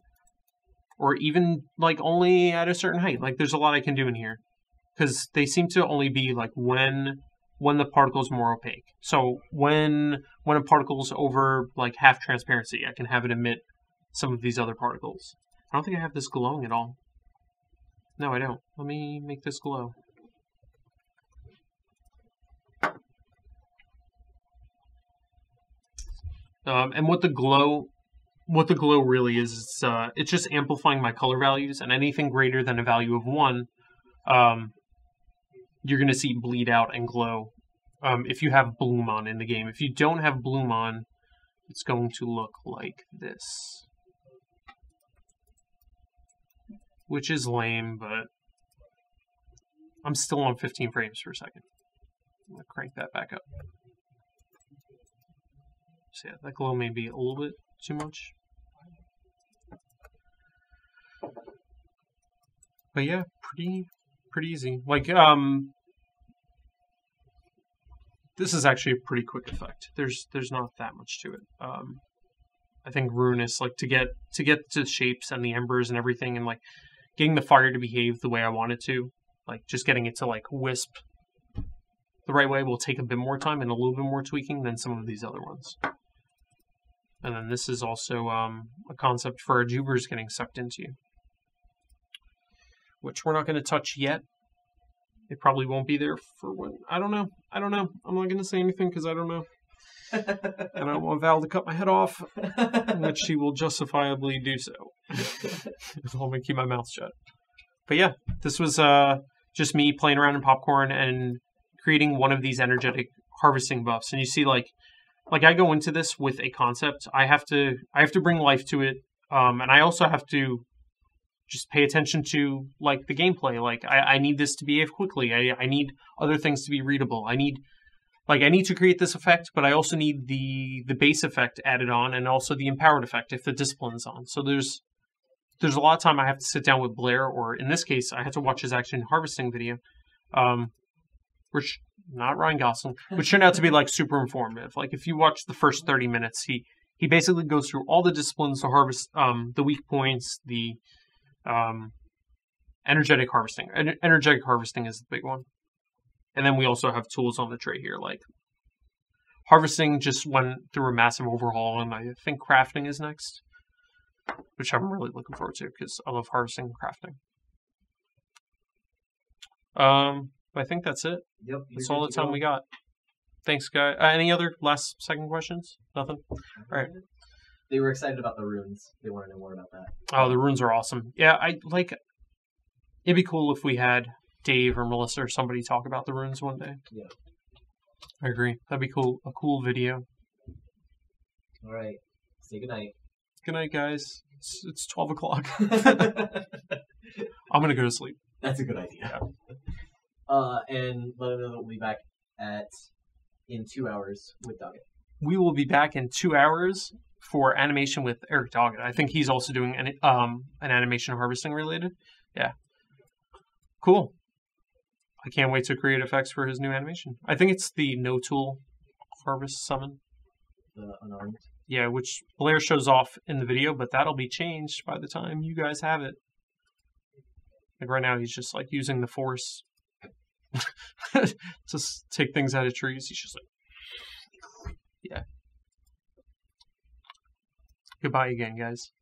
or even like only at a certain height. Like there's a lot I can do in here because they seem to only be like when the particle is more opaque. So when a particle is over like half transparency, I can have it emit some of these other particles. I don't think I have this glowing at all. No, I don't. Let me make this glow. And what the glow really is, it's just amplifying my color values, and anything greater than a value of 1, you're going to see bleed out and glow if you have bloom on in the game. If you don't have bloom on, it's going to look like this. Which is lame, but I'm still on 15 frames per second. I'm going to crank that back up. So yeah, that glow may be a little bit too much. But yeah, pretty easy. Like, this is actually a pretty quick effect. There's not that much to it. I think Ruinous, like to get to the shapes and the embers and everything, and like getting the fire to behave the way I want it to, like just getting it to like wisp the right way will take a bit more time and a little bit more tweaking than some of these other ones. And then this is also a concept for our Jubers getting sucked into, which we're not going to touch yet. It probably won't be there for when, I don't know. I'm not going to say anything because I don't know. And I want Val to cut my head off, which she will justifiably do so. I'm going to keep my mouth shut. But yeah, this was just me playing around in Popcorn and creating one of these energetic harvesting buffs. And you see, like I go into this with a concept. I have to bring life to it, and I also have to just pay attention to like the gameplay. Like I need this to behave quickly. I need other things to be readable. I need to create this effect, but I also need the base effect added on, and also the empowered effect if the discipline's on. So there's a lot of time I have to sit down with Blair, or in this case, I had to watch his action harvesting video, which not Ryan Gosling, which turned out to be like super informative. Like if you watch the first 30 minutes, he basically goes through all the disciplines to harvest the weak points, the energetic harvesting. Energetic harvesting is the big one. And then we also have tools on the tray here, like harvesting just went through a massive overhaul, and I think crafting is next, which I'm really looking forward to because I love harvesting and crafting. I think that's it. Yep. That's all the time we got. Thanks, guys. Any other last second questions? Nothing? All right. They were excited about the runes. They want to know more about that. Oh, the runes are awesome. Yeah, it'd be cool if we had Dave or Melissa or somebody talk about the runes one day. Yeah. I agree. That'd be cool. A cool video. All right. Say goodnight. Good night, guys. It's 12 o'clock. I'm going to go to sleep. That's a good idea. And let them know that we'll be back in 2 hours with Doggett. We will be back in 2 hours for animation with Eric Doggett. I think he's also doing an animation harvesting related. Yeah. Cool. I can't wait to create effects for his new animation. I think it's the No Tool Harvest Summon. The unarmed. Yeah, which Blair shows off in the video, but that'll be changed by the time you guys have it. Like right now, he's just like using the force to take things out of trees. He's just like, yeah. Goodbye again, guys.